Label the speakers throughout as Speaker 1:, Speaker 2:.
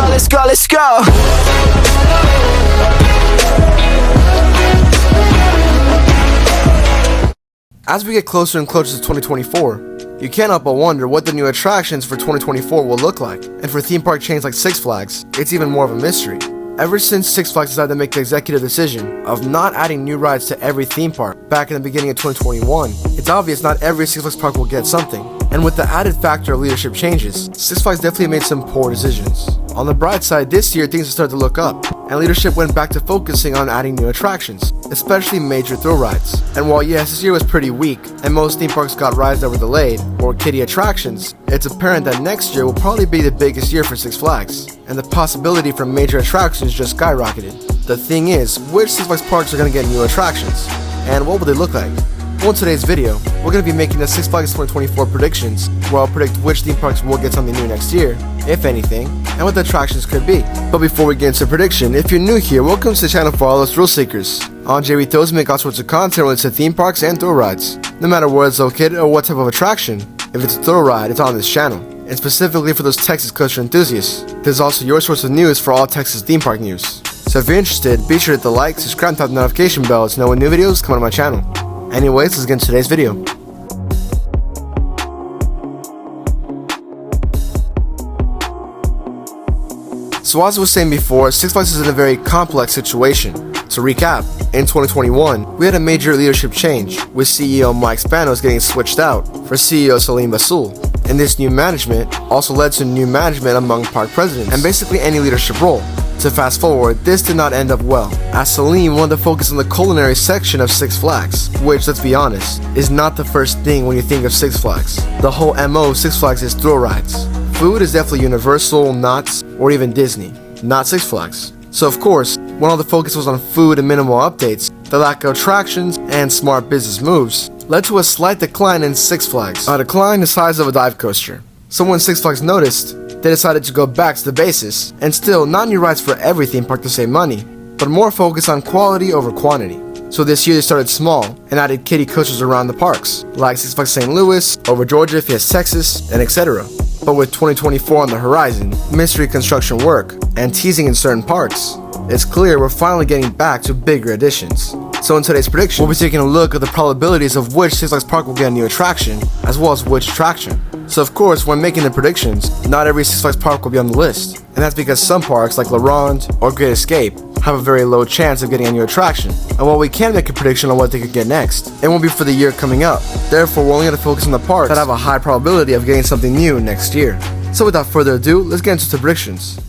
Speaker 1: let's go, let's go.
Speaker 2: As we get closer and closer to 2024, you can't help but wonder what the new attractions for 2024 will look like. And for theme park chains like Six Flags, it's even more of a mystery. Ever since Six Flags decided to make the executive decision of not adding new rides to every theme park back in the beginning of 2021, it's obvious not every Six Flags park will get something. And with the added factor of leadership changes, Six Flags definitely made some poor decisions. On the bright side, this year things have started to look up, and leadership went back to focusing on adding new attractions, especially major thrill rides. And while yes, this year was pretty weak, and most theme parks got rides that were delayed, or kiddie attractions, it's apparent that next year will probably be the biggest year for Six Flags, and the possibility for major attractions just skyrocketed. The thing is, which Six Flags parks are going to get new attractions, and what will they look like? Well, in today's video, we're going to be making the Six Flags 2024 predictions, where I'll predict which theme parks will get something new next year, if anything, and what the attractions could be. But before we get into prediction, if you're new here, welcome to the channel for all those thrill seekers. On JV Thrills, we make all sorts of content related to theme parks and thrill rides, no matter where it's located or what type of attraction. If it's a thrill ride, it's on this channel, and specifically for those Texas coaster enthusiasts. This is also your source of news for all Texas theme park news. So if you're interested, be sure to hit the like, subscribe, and tap the notification bell to know when new videos come on my channel. Anyways, let's get into today's video. So as I was saying before, Six Flags is in a very complex situation. To recap, in 2021, we had a major leadership change, with CEO Mike Spanos getting switched out for CEO Salim Basul. And this new management also led to new management among park presidents, and basically any leadership role. To fast forward, this did not end up well, as Salim wanted to focus on the culinary section of Six Flags, which, let's be honest, is not the first thing when you think of Six Flags. The whole MO of Six Flags is thrill rides. Food is definitely Universal, Knott's, or even Disney, not Six Flags. So of course, when all the focus was on food and minimal updates, the lack of attractions and smart business moves led to a slight decline in Six Flags, a decline the size of a dive coaster. So when Six Flags noticed, they decided to go back to the basis, and still not new rides for every theme park to save money, but more focus on quality over quantity. So this year they started small and added kiddie coasters around the parks, like Six Flags St. Louis, over Georgia, Fiesta Texas, and etc. But with 2024 on the horizon, mystery construction work, and teasing in certain parks, it's clear we're finally getting back to bigger additions. So in today's prediction, we'll be taking a look at the probabilities of which Six Flags park will get a new attraction, as well as which attraction. So of course, when making the predictions, not every Six Flags park will be on the list, and that's because some parks like La Ronde or Great Escape have a very low chance of getting a new attraction. And while we can make a prediction on what they could get next, it won't be for the year coming up. Therefore, we're only going to focus on the parks that have a high probability of getting something new next year. So without further ado, let's get into the predictions.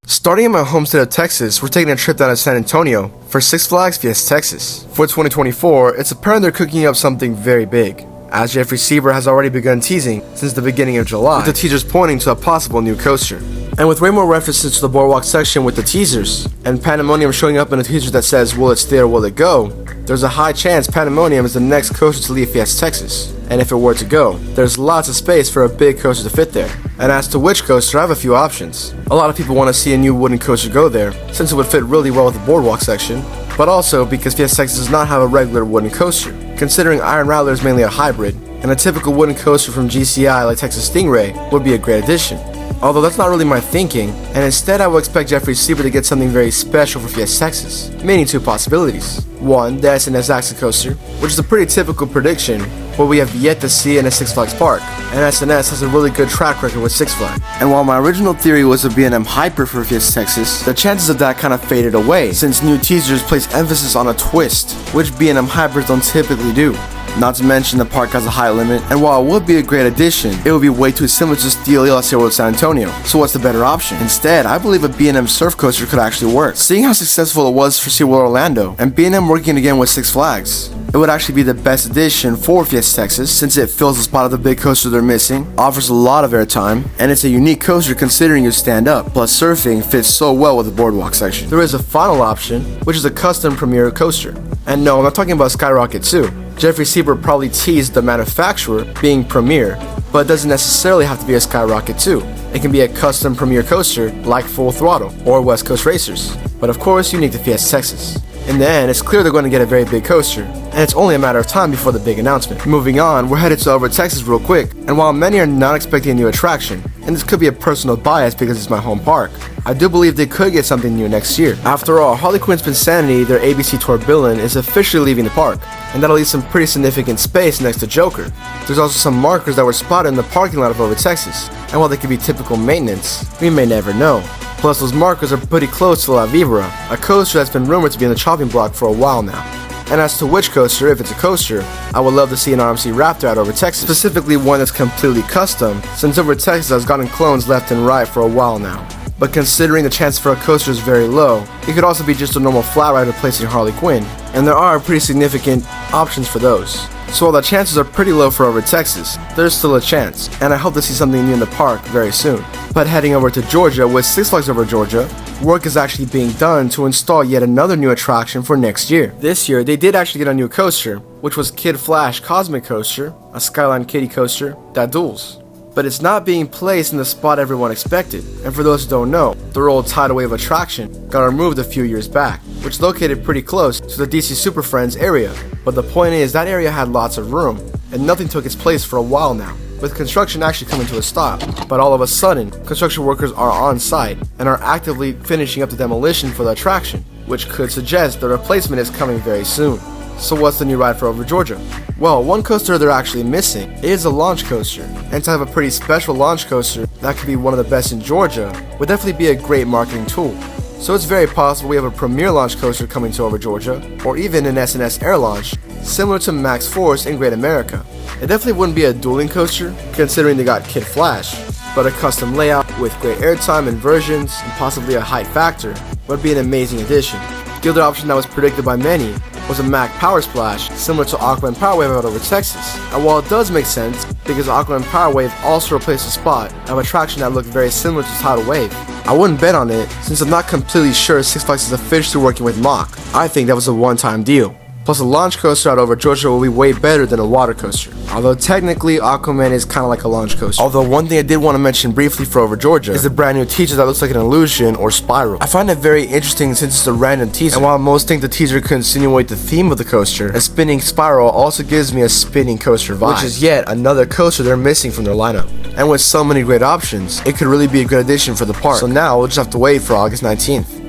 Speaker 2: Starting in my home state of Texas, we're taking a trip down to San Antonio for Six Flags Fiesta Texas. For 2024, it's apparent they're cooking up something very big, as Jeffrey Sieber has already begun teasing since the beginning of July, with the teasers pointing to a possible new coaster. And with way more references to the boardwalk section with the teasers, and Pandemonium showing up in a teaser that says, will it stay or will it go, there's a high chance Pandemonium is the next coaster to leave Fiesta Texas. And if it were to go, there's lots of space for a big coaster to fit there. And as to which coaster, I have a few options. A lot of people want to see a new wooden coaster go there, since it would fit really well with the boardwalk section, but also because Fiesta Texas does not have a regular wooden coaster, considering Iron Rattler is mainly a hybrid, and a typical wooden coaster from GCI like Texas Stingray would be a great addition. Although that's not really my thinking, and instead I would expect Jeffrey Sieber to get something very special for Fiesta Texas, meaning two possibilities. One, the SNS Axle coaster, which is a pretty typical prediction, but we have yet to see in a Six Flags park, and SNS has a really good track record with Six Flags. And while my original theory was a B&M Hyper for Fiesta Texas, the chances of that kind of faded away, since new teasers place emphasis on a twist, which B&M Hypers don't typically do. Not to mention the park has a high limit, and while it would be a great addition, it would be way too similar to Steel Eel at SeaWorld San Antonio. So what's the better option? Instead, I believe a B&M surf coaster could actually work. Seeing how successful it was for SeaWorld Orlando, and B&M working again with Six Flags, it would actually be the best addition for Fiesta Texas, since it fills the spot of the big coaster they're missing, offers a lot of airtime, and it's a unique coaster considering you stand up, plus surfing fits so well with the boardwalk section. There is a final option, which is a custom Premier coaster. And no, I'm not talking about Skyrocket 2. Jeffrey Sieber probably teased the manufacturer being Premier, but it doesn't necessarily have to be a Skyrocket 2. It can be a custom Premier coaster like Full Throttle or West Coast Racers, but of course unique to Fiesta Texas. In the end, it's clear they're going to get a very big coaster, and it's only a matter of time before the big announcement. Moving on, we're headed to over Texas real quick, and while many are not expecting a new attraction, and this could be a personal bias because it's my home park. I do believe they could get something new next year. After all, Harley Quinn's Pinsanity, their ABC tour villain, is officially leaving the park, and that'll leave some pretty significant space next to Joker. There's also some markers that were spotted in the parking lot of Over Texas, and while they could be typical maintenance, we may never know. Plus, those markers are pretty close to La Vibra, a coaster that's been rumored to be in the chopping block for a while now. And as to which coaster, if it's a coaster, I would love to see an RMC Raptor at Over Texas, specifically one that's completely custom, since Over Texas has gotten clones left and right for a while now. But considering the chance for a coaster is very low, it could also be just a normal flat ride replacing Harley Quinn, and there are pretty significant options for those. So while the chances are pretty low for Over Texas, there's still a chance, and I hope to see something new in the park very soon. But heading over to Georgia with Six Flags Over Georgia, work is actually being done to install yet another new attraction for next year. This year, they did actually get a new coaster, which was Kid Flash Cosmic Coaster, a Skyline Kiddie coaster that duels. But it's not being placed in the spot everyone expected, and for those who don't know, the old tidal wave attraction got removed a few years back, which is located pretty close to the DC Super Friends area. But the point is, that area had lots of room, and nothing took its place for a while now, with construction actually coming to a stop. But all of a sudden, construction workers are on site and are actively finishing up the demolition for the attraction, which could suggest the replacement is coming very soon. So what's the new ride for Over Georgia? Well, one coaster they're actually missing is a launch coaster, and to have a pretty special launch coaster that could be one of the best in Georgia would definitely be a great marketing tool. So it's very possible we have a premier launch coaster coming to Over Georgia, or even an S&S air launch, similar to Max Force in Great America. It definitely wouldn't be a dueling coaster, considering they got Kid Flash, but a custom layout with great airtime inversions and possibly a height factor would be an amazing addition. The other option that was predicted by many was a Mack Power Splash, similar to Aquaman Power Wave out over Texas. And while it does make sense, because Aquaman Power Wave also replaced a spot of attraction that looked very similar to Tidal Wave, I wouldn't bet on it, since I'm not completely sure Six Flags is officially working with Mach. I think that was a one-time deal. Plus, a launch coaster out over Georgia will be way better than a water coaster. Although technically, Aquaman is kind of like a launch coaster. Although one thing I did want to mention briefly for Over Georgia is the brand new teaser that looks like an illusion or spiral. I find it very interesting since it's a random teaser, and while most think the teaser could insinuate the theme of the coaster, a spinning spiral also gives me a spinning coaster vibe, which is yet another coaster they're missing from their lineup. And with so many great options, it could really be a good addition for the park. So now we'll just have to wait for August 19th.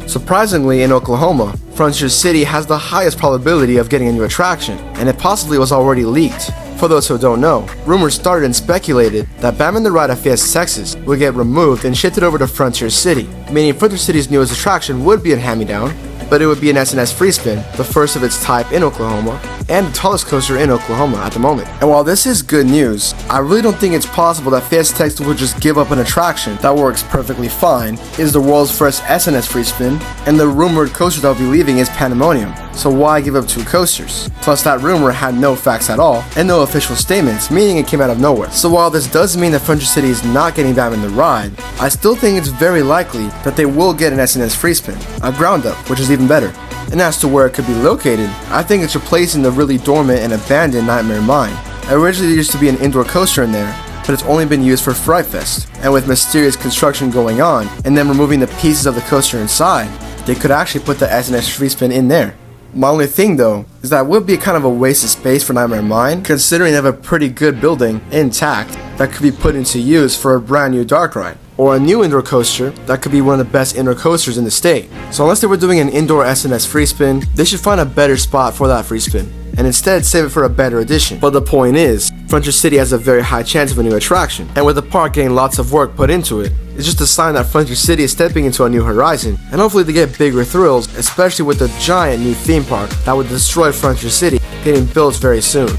Speaker 2: Surprisingly, in Oklahoma, Frontier City has the highest probability of getting a new attraction, and it possibly was already leaked. For those who don't know, rumors started and speculated that Batman the Ride at Fiesta Texas would get removed and shifted over to Frontier City, meaning Frontier City's newest attraction would be a hand-me-down, but it would be an S&S free spin, the first of its type in Oklahoma, and the tallest coaster in Oklahoma at the moment. And while this is good news, I really don't think it's possible that Fiesta Texas would just give up an attraction that works perfectly fine, is the world's first S&S free spin, and the rumored coaster that will be leaving is Pandemonium. So why give up two coasters? Plus that rumor had no facts at all, and no official statements, meaning it came out of nowhere. So while this does mean that Frontier City is not getting Batman the Ride, I still think it's very likely that they will get an S&S free spin, a ground up, which is even better. And as to where it could be located, I think it's replacing the really dormant and abandoned Nightmare Mine. Originally there used to be an indoor coaster in there, but it's only been used for Fright Fest. And with mysterious construction going on, and then removing the pieces of the coaster inside, they could actually put the S&S free spin in there. My only thing though, is that it would be kind of a waste of space for Nightmare Mine, considering they have a pretty good building intact that could be put into use for a brand new dark ride, or a new indoor coaster that could be one of the best indoor coasters in the state. So unless they were doing an indoor S&S free spin, they should find a better spot for that free spin, and instead save it for a better addition. But the point is, Frontier City has a very high chance of a new attraction, and with the park getting lots of work put into it, it's just a sign that Frontier City is stepping into a new horizon, and hopefully they get bigger thrills, especially with the giant new theme park that would destroy Frontier City getting built very soon.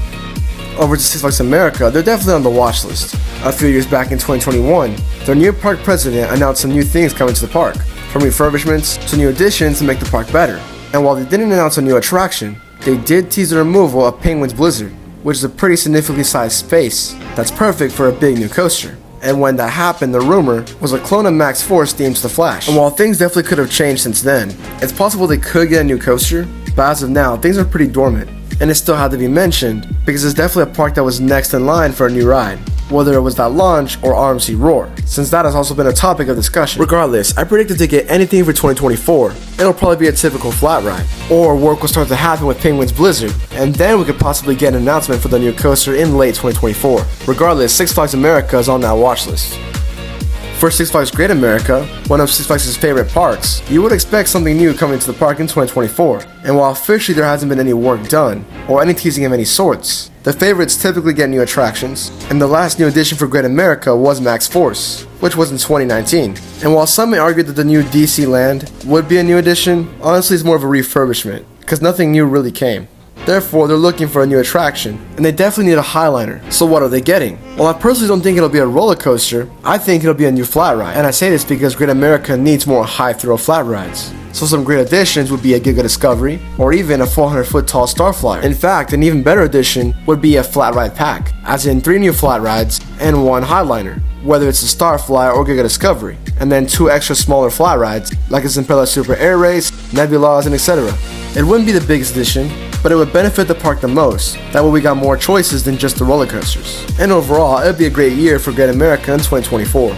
Speaker 2: Over to Six Flags America, they're definitely on the watch list. A few years back in 2021, their new park president announced some new things coming to the park, from refurbishments to new additions to make the park better. And while they didn't announce a new attraction, they did tease the removal of Penguin's Blizzard, which is a pretty significantly sized space that's perfect for a big new coaster. And when that happened, the rumor was a clone of Max Force themed to the Flash. And while things definitely could have changed since then, it's possible they could get a new coaster, but as of now, things are pretty dormant. And it still had to be mentioned, because it's definitely a park that was next in line for a new ride. whether it was that launch or RMC Roar, since that has also been a topic of discussion. Regardless, I predicted to get anything for 2024. It'll probably be a typical flat ride, or work will start to happen with Penguin's Blizzard, and then we could possibly get an announcement for the new coaster in late 2024. Regardless, Six Flags America is on that watch list. For Six Flags Great America, one of Six Flags' favorite parks, you would expect something new coming to the park in 2024, and while officially there hasn't been any work done, or any teasing of any sorts, the favorites typically get new attractions, and the last new addition for Great America was Max Force, which was in 2019. And while some may argue that the new DC Land would be a new addition, honestly it's more of a refurbishment, because nothing new really came. Therefore, they're looking for a new attraction, and they definitely need a highliner. So what are they getting? Well, I personally don't think it'll be a roller coaster, I think it'll be a new flat ride. And I say this because Great America needs more high-thrill flat rides. So some great additions would be a Giga Discovery, or even a 400-foot tall Starflyer. In fact, an even better addition would be a flat ride pack, as in 3 new flat rides and 1 highliner, whether it's a Starflyer or Giga Discovery, and then 2 extra smaller flat rides, like a Zimpella Super Air Race, Nebulas, and etc. It wouldn't be the biggest addition, but it would benefit the park the most. That way we got more choices than just the roller coasters. And overall, it'd be a great year for Great America in 2024.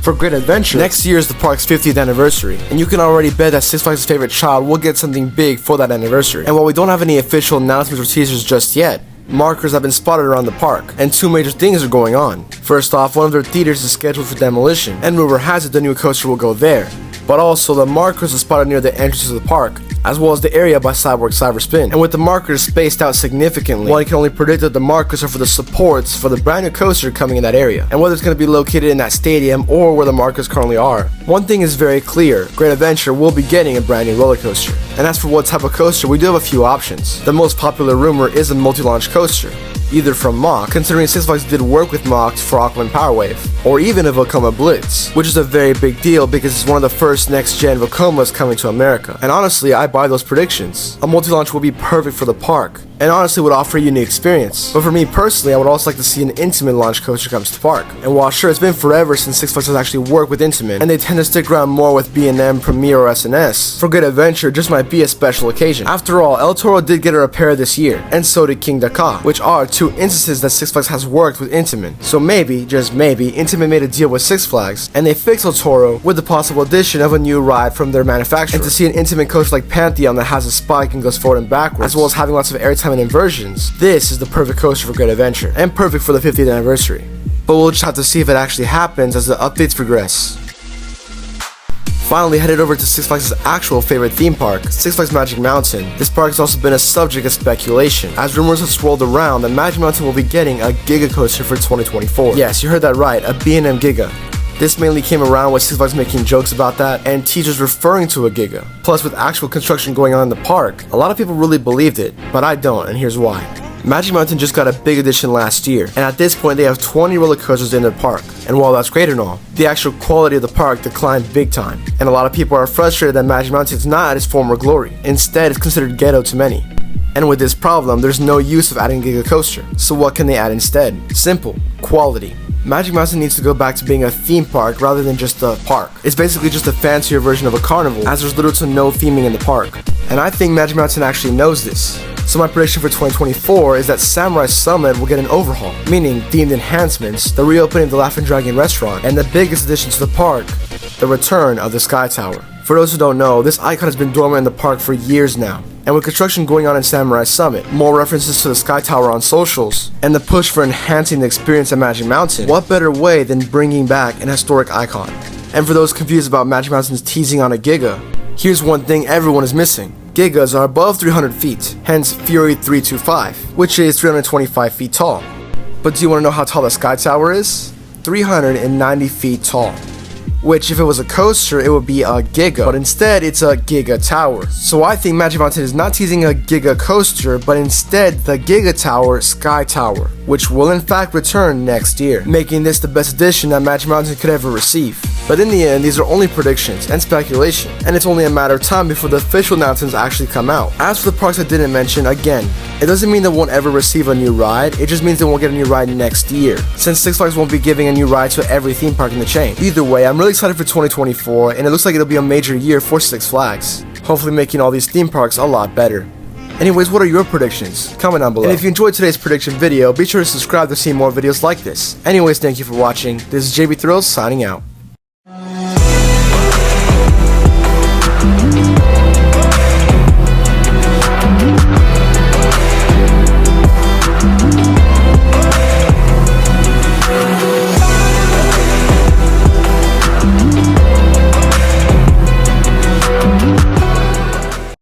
Speaker 2: For Great Adventure, next year is the park's 50th anniversary, and you can already bet that Six Flags' favorite child will get something big for that anniversary. And while we don't have any official announcements or teasers just yet, markers have been spotted around the park, and 2 major things are going on. First off, one of their theaters is scheduled for demolition, and rumor has it the new coaster will go there. But also, the markers are spotted near the entrance of the park, as well as the area by Cyborg Cyberspin. And with the markers spaced out significantly, one can only predict that the markers are for the supports for the brand new coaster coming in that area, and whether it's going to be located in that stadium or where the markers currently are. One thing is very clear, Great Adventure will be getting a brand new roller coaster. And as for what type of coaster, we do have a few options. The most popular rumor is a multi-launch coaster, either from Mach, considering Six Flags did work with Mach for Aquaman Power Wave, or even a Vekoma Blitz, which is a very big deal because it's one of the first next-gen Vekomas coming to America. And honestly, I buy those predictions. A multi-launch will be perfect for the park, and honestly would offer a unique experience. But for me personally, I would also like to see an Intamin launch coaster come to the park. And while sure it's been forever since Six Flags has actually worked with Intamin, and they tend to stick around more with B&M, Premier, or SNS, for Great Adventure just might be a special occasion. After all, El Toro did get a repair this year, and so did King Dakar, which are 2 instances that Six Flags has worked with Intamin. So maybe, just maybe, Intamin made a deal with Six Flags, and they fixed El Toro with the possible addition of a new ride from their manufacturer. And to see an Intamin coaster like Pantheon that has a spike and goes forward and backwards, as well as having lots of airtime and inversions, this is the perfect coaster for Great Adventure, and perfect for the 50th anniversary. But we'll just have to see if it actually happens as the updates progress. Finally, headed over to Six Flags' actual favorite theme park, Six Flags Magic Mountain. This park has also been a subject of speculation, as rumors have swirled around that Magic Mountain will be getting a Giga coaster for 2024. Yes, you heard that right, a B&M Giga. This mainly came around with Six Flags making jokes about that, and teasers referring to a Giga. Plus, with actual construction going on in the park, a lot of people really believed it, but I don't, and here's why. Magic Mountain just got a big addition last year, and at this point they have 20 roller coasters in their park. And while that's great and all, the actual quality of the park declined big time, and a lot of people are frustrated that Magic Mountain is not at its former glory. Instead, it's considered ghetto to many. And with this problem, there's no use of adding a Giga coaster. So what can they add instead? Simple, quality. Magic Mountain needs to go back to being a theme park rather than just a park. It's basically just a fancier version of a carnival, as there's little to no theming in the park. And I think Magic Mountain actually knows this. So my prediction for 2024 is that Samurai Summit will get an overhaul, meaning themed enhancements, the reopening of the Laughing Dragon restaurant, and the biggest addition to the park, the return of the Sky Tower. For those who don't know, this icon has been dormant in the park for years now. And with construction going on in Samurai Summit, more references to the Sky Tower on socials, and the push for enhancing the experience at Magic Mountain, what better way than bringing back an historic icon? And for those confused about Magic Mountain's teasing on a Giga, here's one thing everyone is missing. Gigas are above 300 feet, hence Fury 325, which is 325 feet tall. But do you want to know how tall the Sky Tower is? 390 feet tall. Which, if it was a coaster, it would be a Giga, but instead it's a Giga Tower. So I think Magic Mountain is not teasing a Giga coaster, but instead the Giga Tower Sky Tower, which will in fact return next year, making this the best addition that Magic Mountain could ever receive. But in the end, these are only predictions and speculation, and it's only a matter of time before the official announcements actually come out. As for the parks I didn't mention, again, it doesn't mean they won't ever receive a new ride, it just means they won't get a new ride next year, since Six Flags won't be giving a new ride to every theme park in the chain. Either way, I'm really excited for 2024, and it looks like it'll be a major year for Six Flags, hopefully making all these theme parks a lot better. Anyways, what are your predictions? Comment down below. And if you enjoyed today's prediction video, be sure to subscribe to see more videos like this. Anyways, thank you for watching. This is JB Thrills signing out.